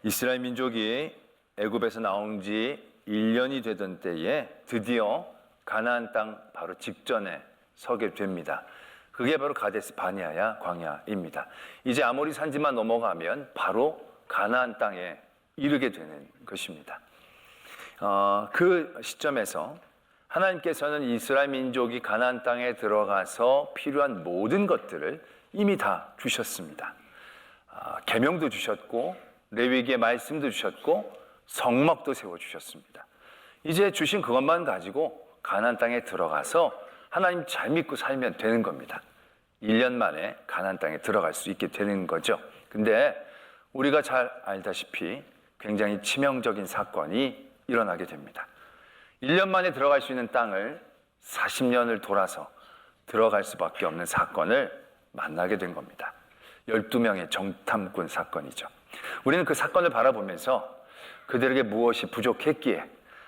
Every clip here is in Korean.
이스라엘 민족이 애굽에서 나온 지 1년이 되던 때에 드디어 가나안 땅 바로 직전에 서게 됩니다. 그게 바로 가데스 바네아야 광야입니다. 이제 아모리 산지만 넘어가면 바로 가나안 땅에 이르게 되는 것입니다. 그 시점에서 하나님께서는 이스라엘 민족이 가나안 땅에 들어가서 필요한 모든 것들을 이미 다 주셨습니다. 계명도 주셨고 레위기의 말씀도 주셨고 성막도 세워주셨습니다. 이제 주신 그것만 가지고 가나안 땅에 들어가서 하나님 잘 믿고 살면 되는 겁니다. 1년 만에 가나안 땅에 들어갈 수 있게 되는 거죠. 근데 우리가 잘 알다시피 굉장히 치명적인 사건이 일어나게 됩니다. 1년 만에 들어갈 수 있는 땅을 40년을 돌아서 들어갈 수밖에 없는 사건을 만나게 된 겁니다. 12명의 정탐꾼 사건이죠. 우리는 그 사건을 바라보면서 그들에게 무엇이 부족했기에,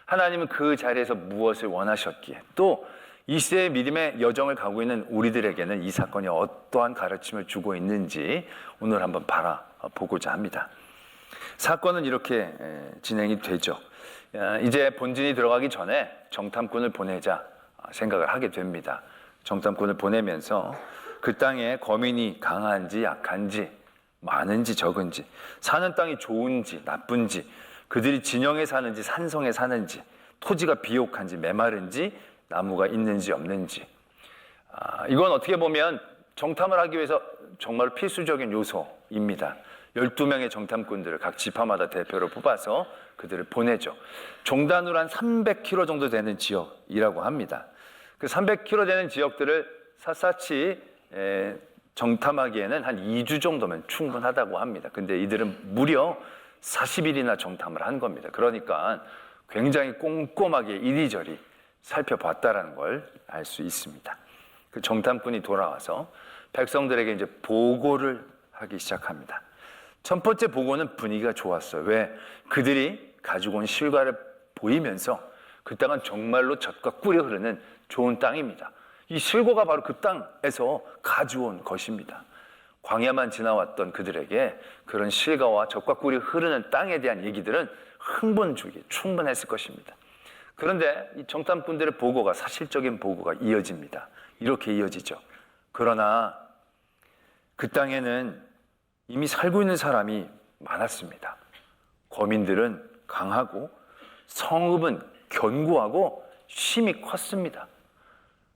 하나님은 그 자리에서 무엇을 원하셨기에, 또 이 시대의 믿음의 여정을 가고 있는 우리들에게는 이 사건이 어떠한 가르침을 주고 있는지 오늘 한번 바라보고자 합니다. 사건은 이렇게 진행이 되죠. 이제 본진이 들어가기 전에 정탐꾼을 보내자 생각을 하게 됩니다. 정탐꾼을 보내면서 그 땅에 거민이 강한지 약한지, 많은지 적은지, 사는 땅이 좋은지 나쁜지, 그들이 진영에 사는지 산성에 사는지, 토지가 비옥한지 메마른지, 나무가 있는지 없는지, 이건 어떻게 보면 정탐을 하기 위해서 정말 필수적인 요소입니다. 12명의 정탐꾼들을 각 지파마다 대표로 뽑아서 그들을 보내죠. 종단으로 한 300km 정도 되는 지역이라고 합니다. 그 300km 되는 지역들을 샅샅이 정탐하기에는 한 2주 정도면 충분하다고 합니다. 근데 이들은 무려 40일이나 정탐을 한 겁니다. 그러니까 굉장히 꼼꼼하게 이리저리 살펴봤다라는 걸 알 수 있습니다. 그 정탐꾼이 돌아와서 백성들에게 이제 보고를 하기 시작합니다. 첫 번째 보고는 분위기가 좋았어요. 왜? 그들이 가지고 온 실과를 보이면서 그 땅은 정말로 젖과 꿀이 흐르는 좋은 땅입니다. 이 실과가 바로 그 땅에서 가져온 것입니다. 광야만 지나왔던 그들에게 그런 실과와 젖과 꿀이 흐르는 땅에 대한 얘기들은 흥분 주기에 충분했을 것입니다. 그런데 이 정탐꾼들의 보고가 사실적인 보고가 이어집니다. 이렇게 이어지죠. 그러나 그 땅에는 이미 살고 있는 사람이 많았습니다. 거민들은 강하고 성읍은 견고하고 힘이 컸습니다.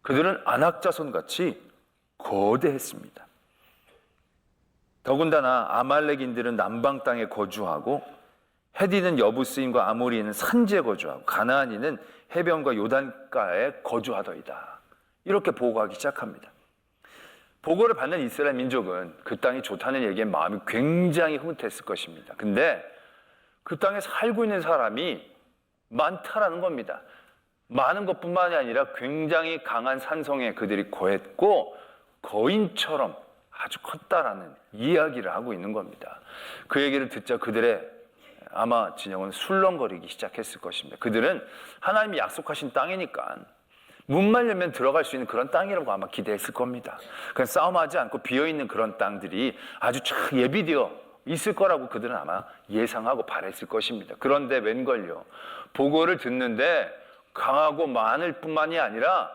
그들은 안악자손같이 거대했습니다. 더군다나 아말렉인들은 남방 땅에 거주하고, 헤디는 여부스인과 아모리인은 산지에 거주하고, 가나안인은 해변과 요단가에 거주하더이다. 이렇게 보고하기 시작합니다. 보고를 받는 이스라엘 민족은 그 땅이 좋다는 얘기에 마음이 굉장히 흐뭇했을 것입니다. 근데 그 땅에 살고 있는 사람이 많다라는 겁니다. 많은 것뿐만이 아니라 굉장히 강한 산성에 그들이 거했고 거인처럼 아주 컸다라는 이야기를 하고 있는 겁니다. 그 얘기를 듣자 그들의 아마 진영은 술렁거리기 시작했을 것입니다. 그들은 하나님이 약속하신 땅이니까 문만 열면 들어갈 수 있는 그런 땅이라고 아마 기대했을 겁니다. 그냥 싸움하지 않고 비어있는 그런 땅들이 아주 쫙 예비되어 있을 거라고 그들은 아마 예상하고 바랬을 것입니다. 그런데 웬걸요, 보고를 듣는데 강하고 많을 뿐만이 아니라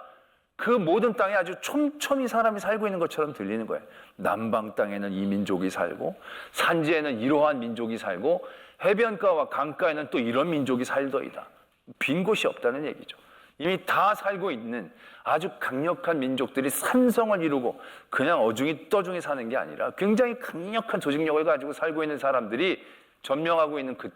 그 모든 땅에 아주 촘촘히 사람이 살고 있는 것처럼 들리는 거예요. 남방 땅에는 이 민족이 살고, 산지에는 이러한 민족이 살고, 해변가와 강가에는 또 이런 민족이 살더이다. 빈 곳이 없다는 얘기죠. 이미 다 살고 있는 아주 강력한 민족들이 산성을 이루고 그냥 어중이 떠중이 사는 게 아니라 굉장히 강력한 조직력을 가지고 살고 있는 사람들이 점령하고 있는 그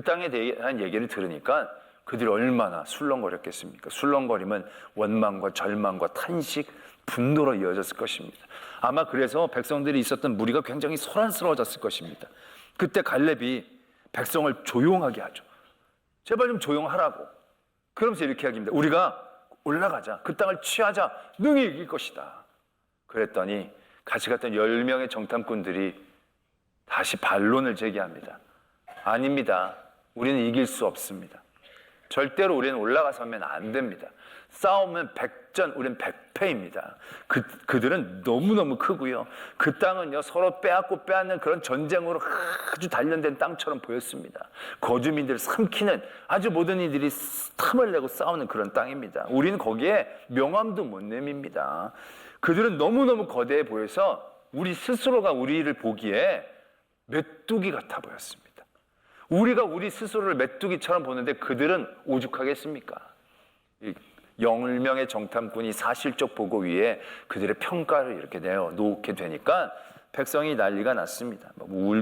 땅에 대한 얘기를 들으니까 그들이 얼마나 술렁거렸겠습니까? 술렁거림은 원망과 절망과 탄식, 분노로 이어졌을 것입니다. 아마 그래서 백성들이 있었던 무리가 굉장히 소란스러워졌을 것입니다. 그때 갈렙이 백성을 조용하게 하죠. 제발 좀 조용하라고. 그러면서 이렇게 이야기합니다. 우리가 올라가자. 그 땅을 취하자. 능히 이길 것이다. 그랬더니 같이 갔던 10명의 정탐꾼들이 다시 반론을 제기합니다. 아닙니다. 우리는 이길 수 없습니다. 절대로 우리는 올라가서면 안 됩니다. 싸우면 100전, 우리는 100패입니다. 그들은 너무너무 크고요. 그 땅은요, 서로 빼앗고 빼앗는 그런 전쟁으로 아주 단련된 땅처럼 보였습니다. 거주민들을 삼키는 아주 모든 이들이 탐을 내고 싸우는 그런 땅입니다. 우리는 거기에 명함도 못 내밉니다. 그들은 너무너무 거대해 보여서 우리 스스로가 우리를 보기에 메뚜기 같아 보였습니다. 우리가 우리 스스로를 메뚜기처럼 보는데 그들은 오죽하겠습니까? 10명의 정탐꾼이 사실적 보고 위에 그들의 평가를 이렇게 내어놓게 되니까 백성이 난리가 났습니다.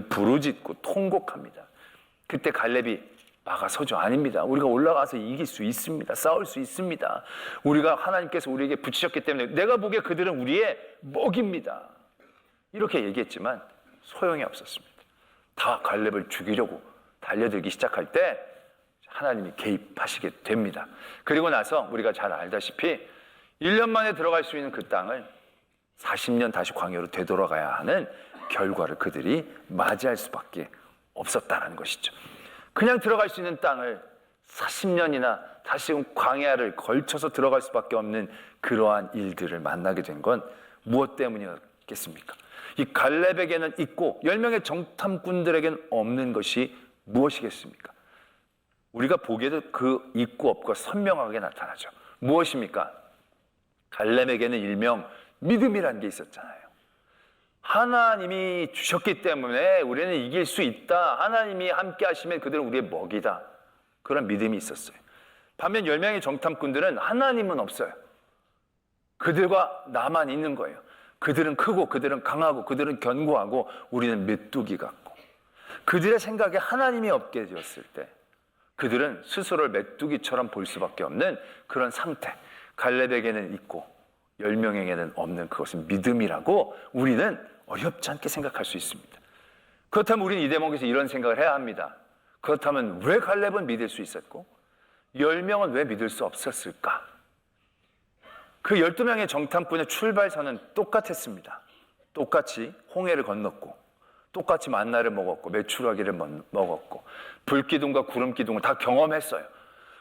부르짖고 통곡합니다. 그때 갈렙이 막아서죠. 아닙니다. 우리가 올라가서 이길 수 있습니다. 싸울 수 있습니다. 우리가 하나님께서 우리에게 붙이셨기 때문에 내가 보기에 그들은 우리의 먹입니다. 이렇게 얘기했지만 소용이 없었습니다. 다 갈렙을 죽이려고 달려들기 시작할 때 하나님이 개입하시게 됩니다. 그리고 나서 우리가 잘 알다시피 1년 만에 들어갈 수 있는 그 땅을 40년 다시 광야로 되돌아가야 하는 결과를 그들이 맞이할 수밖에 없었다는 것이죠. 그냥 들어갈 수 있는 땅을 40년이나 다시 광야를 걸쳐서 들어갈 수밖에 없는 그러한 일들을 만나게 된 건 무엇 때문이었겠습니까? 이 갈렙에게는 있고 10명의 정탐꾼들에게는 없는 것이 무엇이겠습니까? 우리가 보기에도 그 있고 없고 선명하게 나타나죠. 무엇입니까? 갈렙에게는 일명 믿음이라는 게 있었잖아요. 하나님이 주셨기 때문에 우리는 이길 수 있다. 하나님이 함께 하시면 그들은 우리의 먹이다. 그런 믿음이 있었어요. 반면 10명의 정탐꾼들은 하나님은 없어요. 그들과 나만 있는 거예요. 그들은 크고 그들은 강하고 그들은 견고하고 우리는 메뚜기 같고, 그들의 생각에 하나님이 없게 되었을 때 그들은 스스로를 메뚜기처럼 볼 수밖에 없는 그런 상태. 갈렙에게는 있고 10명에게는 없는 그것은 믿음이라고 우리는 어렵지 않게 생각할 수 있습니다. 그렇다면 우리는 이 대목에서 이런 생각을 해야 합니다. 그렇다면 왜 갈렙은 믿을 수 있었고 10명은 왜 믿을 수 없었을까? 그 12명의 정탐꾼의 출발선은 똑같았습니다. 똑같이 홍해를 건넜고 똑같이 만나를 먹었고 메추라기를 먹었고 불기둥과 구름기둥을 다 경험했어요.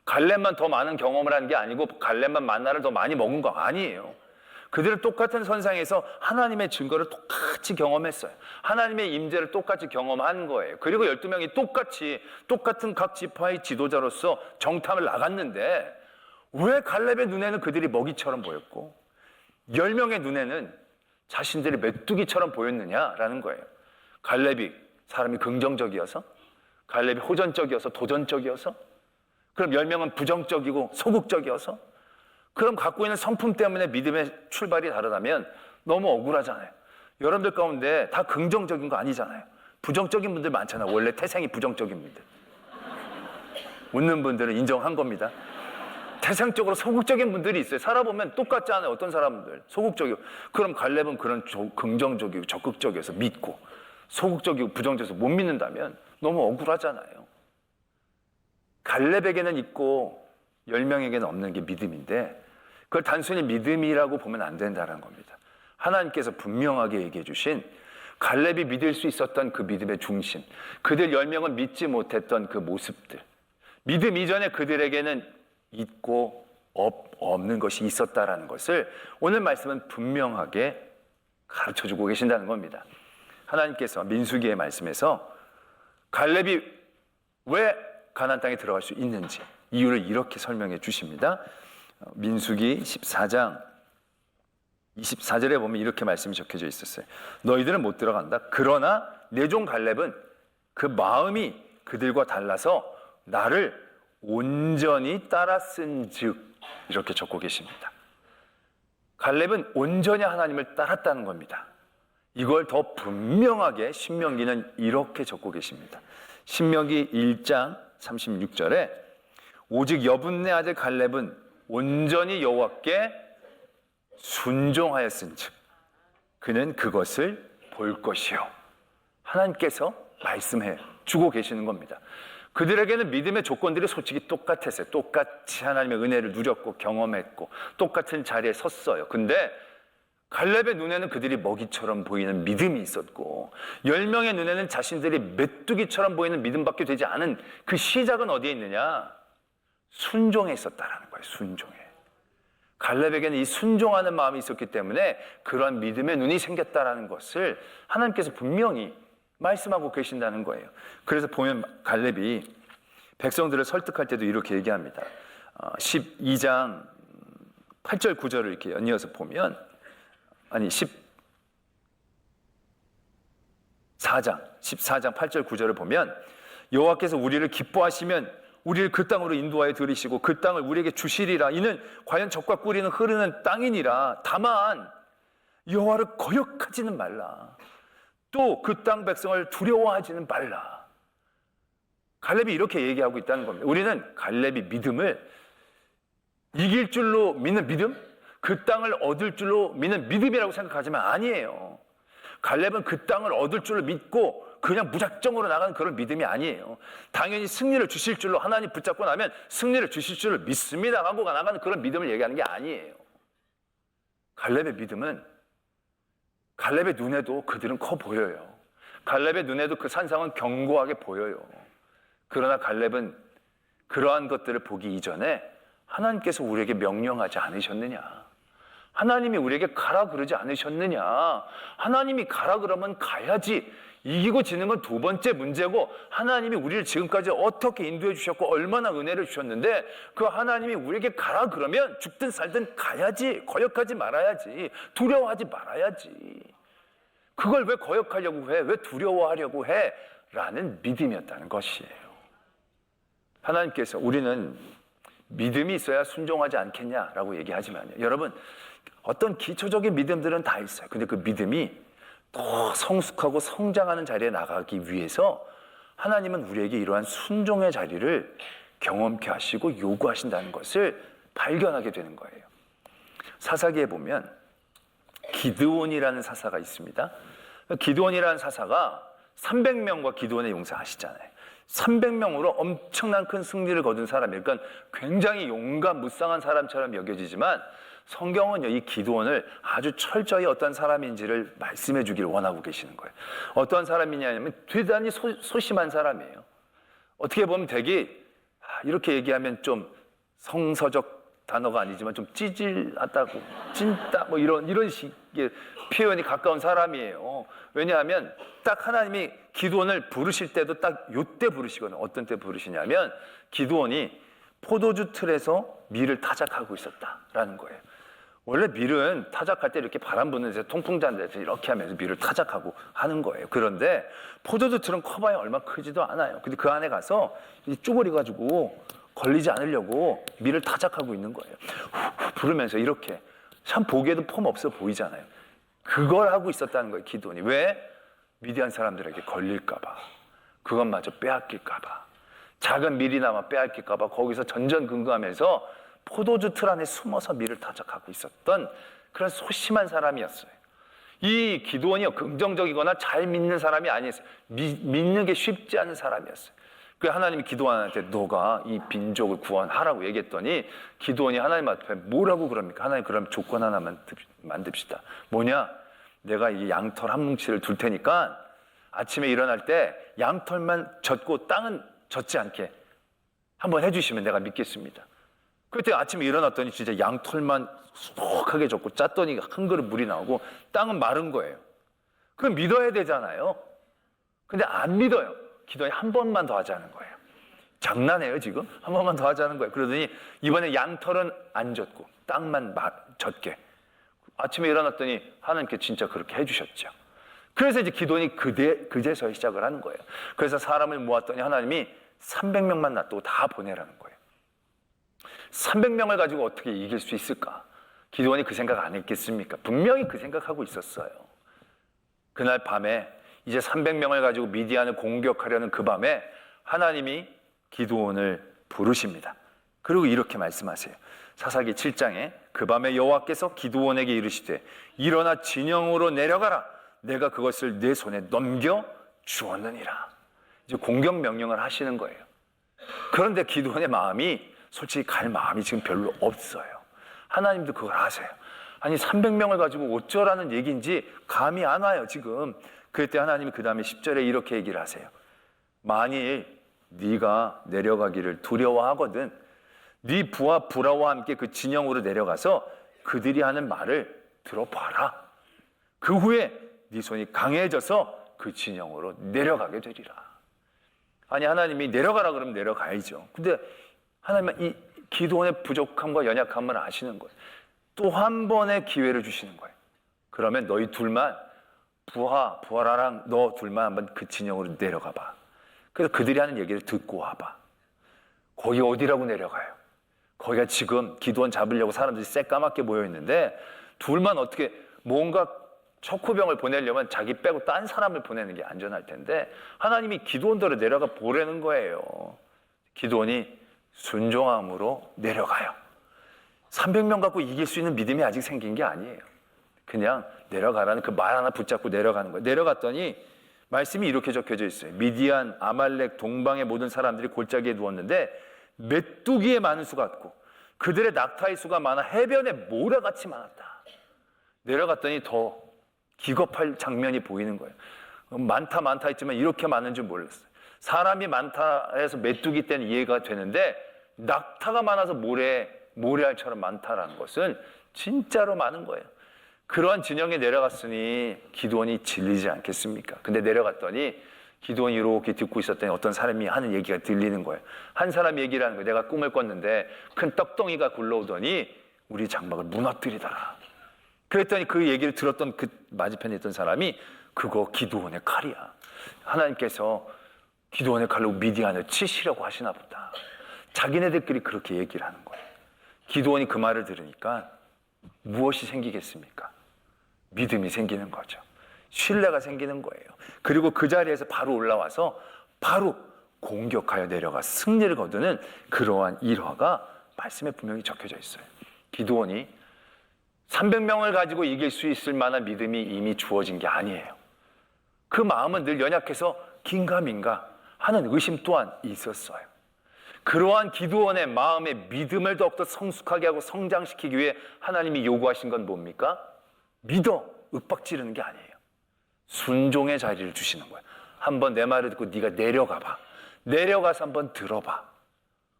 갈렙만 더 많은 경험을 한 게 아니고 갈렙만 만나를 더 많이 먹은 거 아니에요. 그들은 똑같은 선상에서 하나님의 증거를 똑같이 경험했어요. 하나님의 임재를 똑같이 경험한 거예요. 그리고 12명이 똑같은 각 지파의 지도자로서 정탐을 나갔는데 왜 갈렙의 눈에는 그들이 먹이처럼 보였고 10명의 눈에는 자신들이 메뚜기처럼 보였느냐라는 거예요. 갈렙이 사람이 긍정적이어서? 갈렙이 호전적이어서 도전적이어서? 그럼 10명은 부정적이고 소극적이어서? 그럼 갖고 있는 성품 때문에 믿음의 출발이 다르다면 너무 억울하잖아요. 여러분들 가운데 다 긍정적인 거 아니잖아요. 부정적인 분들 많잖아요. 원래 태생이 부정적인 분들. 웃는 분들은 인정한 겁니다. 태생적으로 소극적인 분들이 있어요. 살아보면 똑같지 않아요. 어떤 사람들 소극적이고. 그럼 갈렙은 그런 긍정적이고 적극적이어서 믿고 소극적이고 부정적이어서 못 믿는다면 너무 억울하잖아요. 갈렙에게는 있고 10명에게는 없는 게 믿음인데 그걸 단순히 믿음이라고 보면 안 된다는 겁니다. 하나님께서 분명하게 얘기해 주신 갈렙이 믿을 수 있었던 그 믿음의 중심, 그들 10명은 믿지 못했던 그 모습들, 믿음 이전에 그들에게는 있고 없는 것이 있었다라는 것을 오늘 말씀은 분명하게 가르쳐주고 계신다는 겁니다. 하나님께서 민수기의 말씀에서 갈렙이 왜 가나안 땅에 들어갈 수 있는지 이유를 이렇게 설명해 주십니다. 민수기 14장 24절에 보면 이렇게 말씀이 적혀져 있었어요. 너희들은 못 들어간다. 그러나 내 종 갈렙은 그 마음이 그들과 달라서 나를 온전히 따랐은즉 이렇게 적고 계십니다. 갈렙은 온전히 하나님을 따랐다는 겁니다. 이걸 더 분명하게 신명기는 이렇게 적고 계십니다. 신명기 1장 36절에 오직 여분네 아들 갈렙은 온전히 여호와께 순종하였은즉 그는 그것을 볼 것이요. 하나님께서 말씀해 주고 계시는 겁니다. 그들에게는 믿음의 조건들이 솔직히 똑같았어요. 똑같이 하나님의 은혜를 누렸고 경험했고 똑같은 자리에 섰어요. 근데 갈렙의 눈에는 그들이 먹이처럼 보이는 믿음이 있었고 10명의 눈에는 자신들이 메뚜기처럼 보이는 믿음밖에 되지 않은 그 시작은 어디에 있느냐? 순종에 있었다라는 거예요. 순종에. 갈렙에게는 이 순종하는 마음이 있었기 때문에 그러한 믿음의 눈이 생겼다라는 것을 하나님께서 분명히 말씀하고 계신다는 거예요. 그래서 보면 갈렙이 백성들을 설득할 때도 이렇게 얘기합니다. 12장 8절 9절을 이렇게 연이어서 보면, 아니 14장 8절 9절을 보면, 여호와께서 우리를 기뻐하시면 우리를 그 땅으로 인도하여 들이시고 그 땅을 우리에게 주시리라. 이는 과연 젖과 꿀이 흐르는 땅이니라. 다만 여호와를 거역하지는 말라. 또 그 땅 백성을 두려워하지는 말라. 갈렙이 이렇게 얘기하고 있다는 겁니다. 우리는 갈렙이 믿음을 이길 줄로 믿는 믿음, 그 땅을 얻을 줄로 믿는 믿음이라고 생각하지만 아니에요. 갈렙은 그 땅을 얻을 줄로 믿고 그냥 무작정으로 나가는 그런 믿음이 아니에요. 당연히 승리를 주실 줄로, 하나님 붙잡고 나면 승리를 주실 줄로 믿습니다 하고 나가는 그런 믿음을 얘기하는 게 아니에요. 갈렙의 믿음은, 갈렙의 눈에도 그들은 커 보여요. 갈렙의 눈에도 그 산상은 견고하게 보여요. 그러나 갈렙은 그러한 것들을 보기 이전에 하나님께서 우리에게 명령하지 않으셨느냐? 하나님이 우리에게 가라 그러지 않으셨느냐? 하나님이 가라 그러면 가야지. 이기고 지는 건 두 번째 문제고, 하나님이 우리를 지금까지 어떻게 인도해 주셨고 얼마나 은혜를 주셨는데 그 하나님이 우리에게 가라 그러면 죽든 살든 가야지. 거역하지 말아야지. 두려워하지 말아야지. 그걸 왜 거역하려고 해? 왜 두려워하려고 해? 라는 믿음이었다는 것이에요. 하나님께서 우리는 믿음이 있어야 순종하지 않겠냐라고 얘기하지만요, 여러분, 어떤 기초적인 믿음들은 다 있어요. 근데 그 믿음이 더 성숙하고 성장하는 자리에 나가기 위해서 하나님은 우리에게 이러한 순종의 자리를 경험케 하시고 요구하신다는 것을 발견하게 되는 거예요. 사사기에 보면 기드온이라는 사사가 있습니다. 기드온이라는 사사가 300명과 기드온의 용사 아시잖아요. 300명으로 엄청난 큰 승리를 거둔 사람이에요. 그러니까 굉장히 용감 무쌍한 사람처럼 여겨지지만 성경은요, 이 기드온을 아주 철저히 어떤 사람인지를 말씀해 주기를 원하고 계시는 거예요. 어떤 사람이냐면 대단히 소심한 사람이에요. 어떻게 보면 되게, 이렇게 얘기하면 좀 성서적 단어가 아니지만 좀 찌질하다고, 찐따 뭐 이런 식의 표현이 가까운 사람이에요. 왜냐하면 딱 하나님이 기드온을 부르실 때도 딱 요때 부르시거든요. 어떤 때 부르시냐면 기드온이 포도주 틀에서 밀을 타작하고 있었다라는 거예요. 원래 밀은 타작할 때 이렇게 바람 부는 데서 통풍 잔 데서 이렇게 하면서 밀을 타작하고 하는 거예요. 그런데 포도주 틀은 커봐야 얼마 크지도 않아요. 근데 그 안에 가서 쭈그리 가지고 걸리지 않으려고 밀을 타작하고 있는 거예요. 후, 부르면서 이렇게, 참 보기에도 폼 없어 보이잖아요. 그걸 하고 있었다는 거예요, 기드온이. 왜? 미디안 사람들에게 걸릴까 봐, 그것마저 빼앗길까 봐, 작은 밀이나마 빼앗길까 봐 거기서 전전긍긍하면서 포도주 틀 안에 숨어서 밀을 타작하고 있었던 그런 소심한 사람이었어요. 이 기드온이요, 긍정적이거나 잘 믿는 사람이 아니었어요. 믿는 게 쉽지 않은 사람이었어요. 그 하나님이 기드온한테 너가 이 민족을 구원하라고 얘기했더니 기드온이 하나님 앞에 뭐라고 그럽니까? 하나님, 그럼 조건 하나만 만듭시다. 뭐냐? 내가 이 양털 한 뭉치를 둘 테니까 아침에 일어날 때 양털만 젖고 땅은 젖지 않게 한번 해주시면 내가 믿겠습니다. 그때 아침에 일어났더니 진짜 양털만 수북하게 젖고 짰더니 한 그릇 물이 나오고 땅은 마른 거예요. 그럼 믿어야 되잖아요. 근데 안 믿어요. 기도에 한 번만 더 하자는 거예요. 장난해요 지금? 한 번만 더 하자는 거예요. 그러더니 이번에 양털은 안 젖고 땅만 젖게. 아침에 일어났더니 하나님께 진짜 그렇게 해주셨죠. 그래서 이제 기도니 그제서야 시작을 하는 거예요. 그래서 사람을 모았더니 하나님이 300명만 놔두고 다 보내라는 거예요. 300명을 가지고 어떻게 이길 수 있을까? 기도원이 그 생각 안 했겠습니까? 분명히 그 생각하고 있었어요. 그날 밤에 이제 300명을 가지고 미디안을 공격하려는 그 밤에 하나님이 기드온을 부르십니다. 그리고 이렇게 말씀하세요. 사사기 7장에 그 밤에 여호와께서 기드온에게 이르시되 일어나 진영으로 내려가라. 내가 그것을 내 손에 넘겨 주었느니라. 이제 공격 명령을 하시는 거예요. 그런데 기드온의 마음이 솔직히 갈 마음이 지금 별로 없어요. 하나님도 그걸 아세요. 아니 300명을 가지고 어쩌라는 얘기인지 감이 안 와요 지금. 그때 하나님이 그 다음에 10절에 이렇게 얘기를 하세요. 만일 네가 내려가기를 두려워하거든 네 부하 부라와 함께 그 진영으로 내려가서 그들이 하는 말을 들어봐라. 그 후에 네 손이 강해져서 그 진영으로 내려가게 되리라. 아니, 하나님이 내려가라 그러면 내려가야죠. 근데 하나님은 이 기도원의 부족함과 연약함을 아시는 거예요. 또 한 번의 기회를 주시는 거예요. 그러면 너희 둘만, 부하라랑 너 둘만 한번 그 진영으로 내려가 봐. 그래서 그들이 하는 얘기를 듣고 와봐. 거기 어디라고 내려가요? 거기가 지금 기도원 잡으려고 사람들이 새까맣게 모여있는데 둘만 어떻게 뭔가 척후병을 보내려면 자기 빼고 딴 사람을 보내는 게 안전할 텐데 하나님이 기도원대로 내려가 보라는 거예요. 기도원이 순종함으로 내려가요. 300명 갖고 이길 수 있는 믿음이 아직 생긴 게 아니에요. 그냥 내려가라는 그 말 하나 붙잡고 내려가는 거예요. 내려갔더니 말씀이 이렇게 적혀져 있어요. 미디안, 아말렉, 동방의 모든 사람들이 골짜기에 누웠는데 메뚜기의 많은 수 같고 그들의 낙타의 수가 많아 해변에 모래같이 많았다. 내려갔더니 더 기겁할 장면이 보이는 거예요. 많다 했지만 이렇게 많은 줄 몰랐어요. 사람이 많다 해서 메뚜기 때는 이해가 되는데 낙타가 많아서 모래알처럼 많다라는 것은 진짜로 많은 거예요. 그러한 진영에 내려갔으니 기드온이 질리지 않겠습니까? 근데 내려갔더니 기드온이 이렇게 듣고 있었더니 어떤 사람이 하는 얘기가 들리는 거예요. 한 사람이 얘기를 하는 거예요. 내가 꿈을 꿨는데 큰 떡덩이가 굴러오더니 우리 장막을 무너뜨리더라. 그랬더니 그 얘기를 들었던 그 맞은편에 있던 사람이 그거 기드온의 칼이야. 하나님께서 기드온의 칼로 미디안을 치시려고 하시나 보다. 자기네들끼리 그렇게 얘기를 하는 거예요. 기드온이 그 말을 들으니까 무엇이 생기겠습니까? 믿음이 생기는 거죠. 신뢰가 생기는 거예요. 그리고 그 자리에서 바로 올라와서 바로 공격하여 내려가 승리를 거두는 그러한 일화가 말씀에 분명히 적혀져 있어요. 기드온이 300명을 가지고 이길 수 있을 만한 믿음이 이미 주어진 게 아니에요. 그 마음은 늘 연약해서 긴가민가 하는 의심 또한 있었어요. 그러한 기드온의 마음의 믿음을 더욱더 성숙하게 하고 성장시키기 위해 하나님이 요구하신 건 뭡니까? 믿어 윽박지르는 게 아니에요. 순종의 자리를 주시는 거예요. 한번 내 말을 듣고 네가 내려가 봐. 내려가서 한번 들어봐.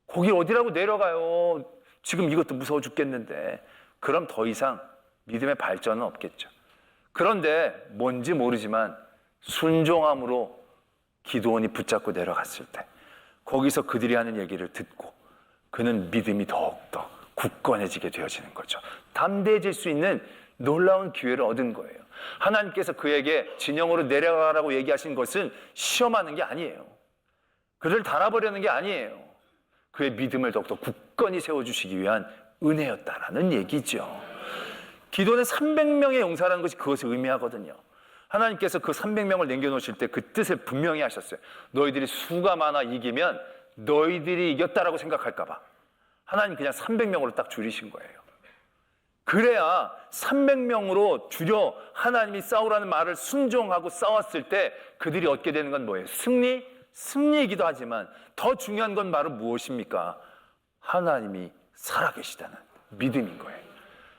거기 어디라고 내려가요? 지금 이것도 무서워 죽겠는데. 그럼 더 이상 믿음의 발전은 없겠죠. 그런데 뭔지 모르지만 순종함으로 기드온이 붙잡고 내려갔을 때 거기서 그들이 하는 얘기를 듣고 그는 믿음이 더욱더 굳건해지게 되어지는 거죠. 담대해질 수 있는 놀라운 기회를 얻은 거예요. 하나님께서 그에게 진영으로 내려가라고 얘기하신 것은 시험하는 게 아니에요. 그를 달아보려는 게 아니에요. 그의 믿음을 더욱더 굳건히 세워주시기 위한 은혜였다라는 얘기죠. 기도는 300명의 용사라는 것이 그것을 의미하거든요. 하나님께서 그 300명을 남겨놓으실 때 그 뜻을 분명히 하셨어요. 너희들이 수가 많아 이기면 너희들이 이겼다라고 생각할까 봐 하나님 그냥 300명으로 딱 줄이신 거예요. 그래야 300명으로 줄여 하나님이 싸우라는 말을 순종하고 싸웠을 때 그들이 얻게 되는 건 뭐예요? 승리이기도 하지만 더 중요한 건 바로 무엇입니까? 하나님이 살아계시다는 믿음인 거예요.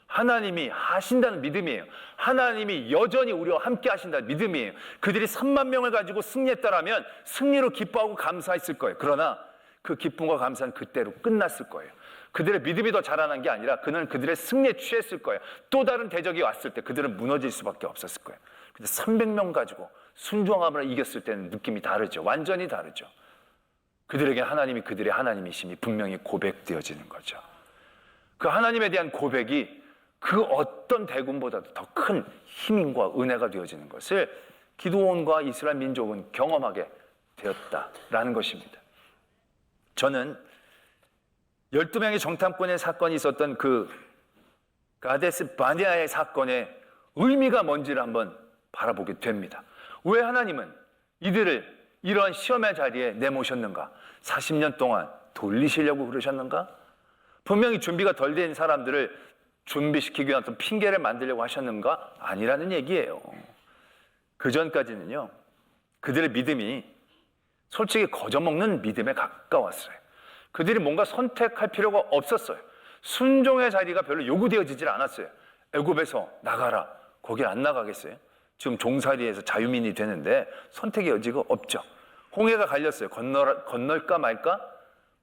하나님이 하신다는 믿음이에요. 하나님이 여전히 우리와 함께 하신다는 믿음이에요. 그들이 3만 명을 가지고 승리했다라면 승리로 기뻐하고 감사했을 거예요. 그러나 그 기쁨과 감사는 그때로 끝났을 거예요. 그들의 믿음이 더 자라난 게 아니라 그는 그들의 승리에 취했을 거예요. 또 다른 대적이 왔을 때 그들은 무너질 수밖에 없었을 거예요. 근데 300명 가지고 순종함으로 이겼을 때는 느낌이 다르죠. 완전히 다르죠. 그들에게 하나님이 그들의 하나님이심이 분명히 고백되어지는 거죠. 그 하나님에 대한 고백이 그 어떤 대군보다도 더 큰 힘과 은혜가 되어지는 것을 기드온과 이스라엘 민족은 경험하게 되었다라는 것입니다. 저는 12명의 정탐꾼의 사건이 있었던 그 가데스 바네아의 사건의 의미가 뭔지를 한번 바라보게 됩니다. 왜 하나님은 이들을 이러한 시험의 자리에 내모셨는가? 40년 동안 돌리시려고 그러셨는가? 분명히 준비가 덜 된 사람들을 준비시키기 위한 어떤 핑계를 만들려고 하셨는가? 아니라는 얘기예요. 그 전까지는요, 그들의 믿음이 솔직히 거저먹는 믿음에 가까웠어요. 그들이 뭔가 선택할 필요가 없었어요. 순종의 자리가 별로 요구되어지질 않았어요. 애굽에서 나가라. 거길 안 나가겠어요? 지금 종살이에서 자유민이 되는데 선택의 여지가 없죠. 홍해가 갈렸어요. 건널까 말까?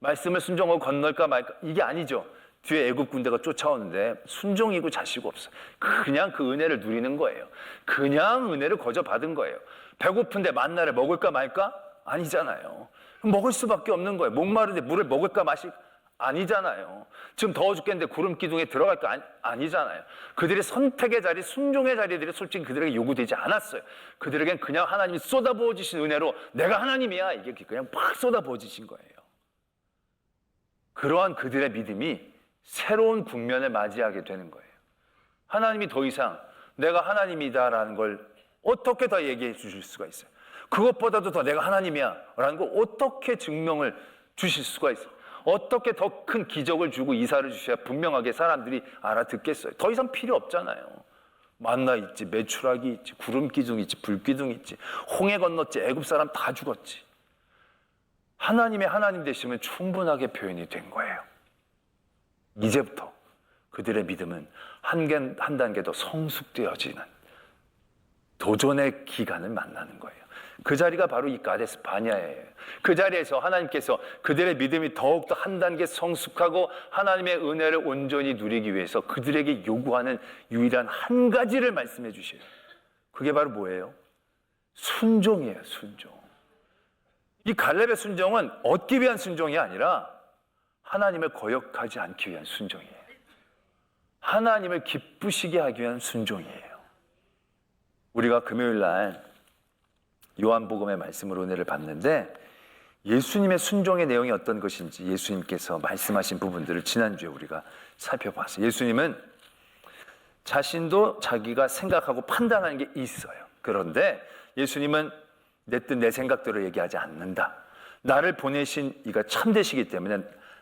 말씀을 순종하고 건널까 말까 이게 아니죠. 뒤에 애굽 군대가 쫓아오는데 순종이고 자시고 없어요. 그냥 그 은혜를 누리는 거예요. 그냥 은혜를 거저 받은 거예요. 배고픈데 만나를 먹을까 말까? 아니잖아요. 먹을 수밖에 없는 거예요. 목마른데 물을 먹을까 마실까? 아니잖아요. 지금 더워 죽겠는데 구름 기둥에 들어갈까? 아니잖아요. 그들의 선택의 자리, 순종의 자리들이 솔직히 그들에게 요구되지 않았어요. 그들에겐 그냥 하나님이 쏟아부어 주신 은혜로 내가 하나님이야 이게 그냥 팍 쏟아부어 주신 거예요. 그러한 그들의 믿음이 새로운 국면을 맞이하게 되는 거예요. 하나님이 더 이상 내가 하나님이다라는 걸 어떻게 더 얘기해 주실 수가 있어요? 그것보다도 더 내가 하나님이야 라는 걸 어떻게 증명을 주실 수가 있어요? 어떻게 더 큰 기적을 주고 이사를 주셔야 분명하게 사람들이 알아듣겠어요? 더 이상 필요 없잖아요. 만나 있지, 메추라기 있지, 구름 기둥 있지, 불 기둥 있지, 홍해 건넜지, 애굽 사람 다 죽었지. 하나님의 하나님 되시면 충분하게 표현이 된 거예요. 이제부터 그들의 믿음은 한 단계 더 성숙되어지는 도전의 기간을 만나는 거예요. 그 자리가 바로 이 가데스 바냐예요. 그 자리에서 하나님께서 그들의 믿음이 더욱더 한 단계 성숙하고 하나님의 은혜를 온전히 누리기 위해서 그들에게 요구하는 유일한 한 가지를 말씀해 주셔요. 그게 바로 뭐예요? 순종이에요. 순종. 이 갈렙의 순종은 얻기 위한 순종이 아니라 하나님을 거역하지 않기 위한 순종이에요. 하나님을 기쁘시게 하기 위한 순종이에요. 우리가 금요일 날 요한복음의 말씀으로 은혜를 받는데 예수님의 순종의 내용이 어떤 것인지 예수님께서 말씀하신 부분들을 지난주에 우리가 살펴봤어요. 예수님은 자신도 자기가 생각하고 판단하는 게 있어요. 그런데 예수님은 내 뜻 내 생각대로 얘기하지 않는다. 나를 보내신 이가 참되시기 때문에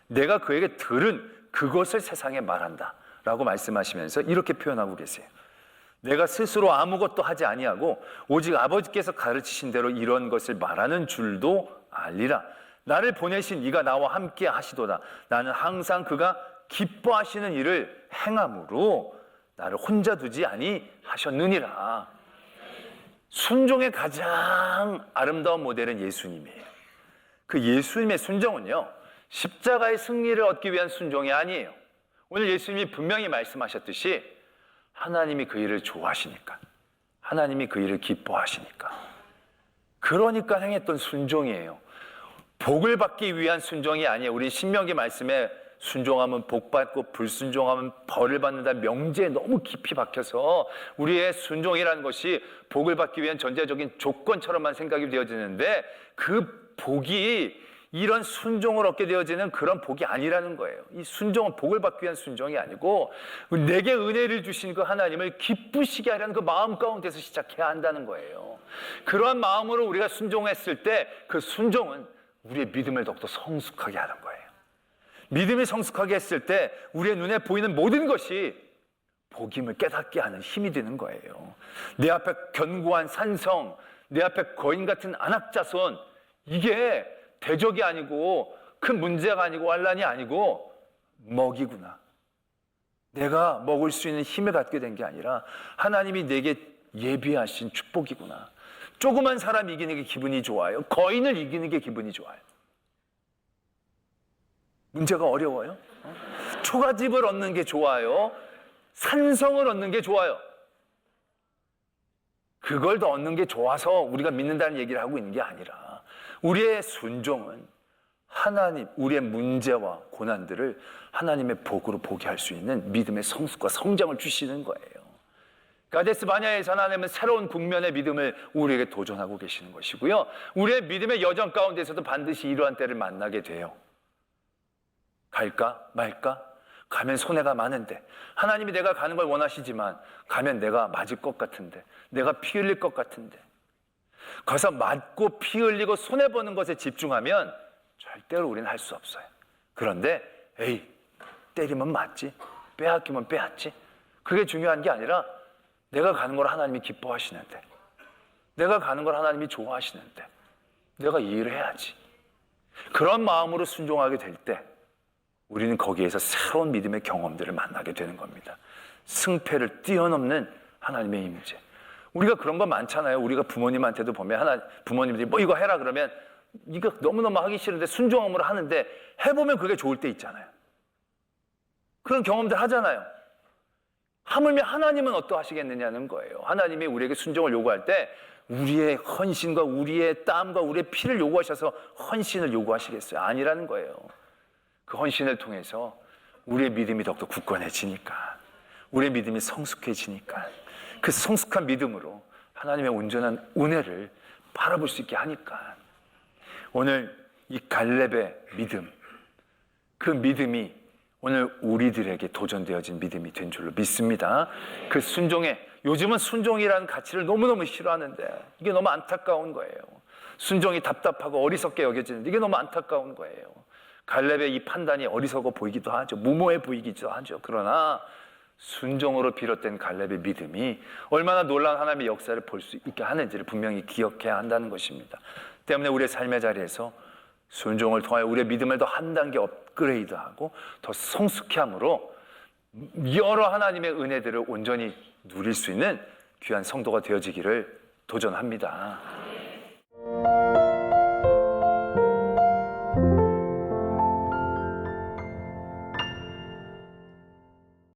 내가 그에게 들은 그것을 세상에 말한다 라고 말씀하시면서 이렇게 표현하고 계세요. 내가 스스로 아무것도 하지 아니하고 오직 아버지께서 가르치신 대로 이런 것을 말하는 줄도 알리라. 나를 보내신 이가 나와 함께 하시도다. 나는 항상 그가 기뻐하시는 일을 행함으로 나를 혼자 두지 아니하셨느니라. 순종의 가장 아름다운 모델은 예수님이에요. 그 예수님의 순종은요, 십자가의 승리를 얻기 위한 순종이 아니에요. 오늘 예수님이 분명히 말씀하셨듯이 하나님이 그 일을 좋아하시니까, 하나님이 그 일을 기뻐하시니까, 그러니까 행했던 순종이에요. 복을 받기 위한 순종이 아니에요. 우리 신명기 말씀에 순종하면 복 받고 불순종하면 벌을 받는다 명제에 너무 깊이 박혀서 우리의 순종이라는 것이 복을 받기 위한 전제적인 조건처럼만 생각이 되어지는데 그 복이 이런 순종을 얻게 되어지는 그런 복이 아니라는 거예요. 이 순종은 복을 받기 위한 순종이 아니고 내게 은혜를 주신 그 하나님을 기쁘시게 하려는 그 마음 가운데서 시작해야 한다는 거예요. 그러한 마음으로 우리가 순종했을 때 그 순종은 우리의 믿음을 더욱더 성숙하게 하는 거예요. 믿음이 성숙하게 했을 때 우리의 눈에 보이는 모든 것이 복임을 깨닫게 하는 힘이 되는 거예요. 내 앞에 견고한 산성, 내 앞에 거인 같은 안악자손, 이게 대적이 아니고 큰 문제가 아니고 환난이 아니고 먹이구나. 내가 먹을 수 있는 힘을 갖게 된 게 아니라 하나님이 내게 예비하신 축복이구나. 조그만 사람 이기는 게 기분이 좋아요. 거인을 이기는 게 기분이 좋아요. 문제가 어려워요? 초가집을 얻는 게 좋아요? 산성을 얻는 게 좋아요? 그걸 더 얻는 게 좋아서 우리가 믿는다는 얘기를 하고 있는 게 아니라 우리의 순종은 하나님, 우리의 문제와 고난들을 하나님의 복으로 보게 할 수 있는 믿음의 성숙과 성장을 주시는 거예요. 가데스 바냐에서 하나님은 새로운 국면의 믿음을 우리에게 도전하고 계시는 것이고요. 우리의 믿음의 여정 가운데서도 반드시 이러한 때를 만나게 돼요. 갈까 말까? 가면 손해가 많은데 하나님이 내가 가는 걸 원하시지만 가면 내가 맞을 것 같은데 내가 피 흘릴 것 같은데 가서 맞고 피 흘리고 손해보는 것에 집중하면 절대로 우리는 할 수 없어요. 그런데 에이, 때리면 맞지, 빼앗기면 빼앗지, 그게 중요한 게 아니라 내가 가는 걸 하나님이 기뻐하시는데, 내가 가는 걸 하나님이 좋아하시는데 내가 이 일을 해야지. 그런 마음으로 순종하게 될 때 우리는 거기에서 새로운 믿음의 경험들을 만나게 되는 겁니다. 승패를 뛰어넘는 하나님의 임재. 우리가 그런 거 많잖아요. 우리가 부모님한테도 보면 부모님들이 뭐 이거 해라 그러면 이거 너무너무 하기 싫은데 순종함으로 하는데 해보면 그게 좋을 때 있잖아요. 그런 경험들 하잖아요. 하물며 하나님은 어떠하시겠느냐는 거예요. 하나님이 우리에게 순종을 요구할 때 우리의 헌신과 우리의 땀과 우리의 피를 요구하셔서 헌신을 요구하시겠어요? 아니라는 거예요. 그 헌신을 통해서 우리의 믿음이 더욱더 굳건해지니까, 우리의 믿음이 성숙해지니까, 그 성숙한 믿음으로 하나님의 온전한 은혜를 바라볼 수 있게 하니까, 오늘 이 갈렙의 믿음, 그 믿음이 오늘 우리들에게 도전되어진 믿음이 된 줄로 믿습니다. 그 순종에, 요즘은 순종이라는 가치를 너무너무 싫어하는데 이게 너무 안타까운 거예요. 순종이 답답하고 어리석게 여겨지는데 이게 너무 안타까운 거예요. 갈렙의 이 판단이 어리석어 보이기도 하죠. 무모해 보이기도 하죠. 그러나 순종으로 비롯된 갈렙의 믿음이 얼마나 놀라운 하나님의 역사를 볼 수 있게 하는지를 분명히 기억해야 한다는 것입니다. 때문에 우리의 삶의 자리에서 순종을 통하여 우리의 믿음을 더 한 단계 업그레이드하고 더 성숙케 함으로 여러 하나님의 은혜들을 온전히 누릴 수 있는 귀한 성도가 되어지기를 도전합니다.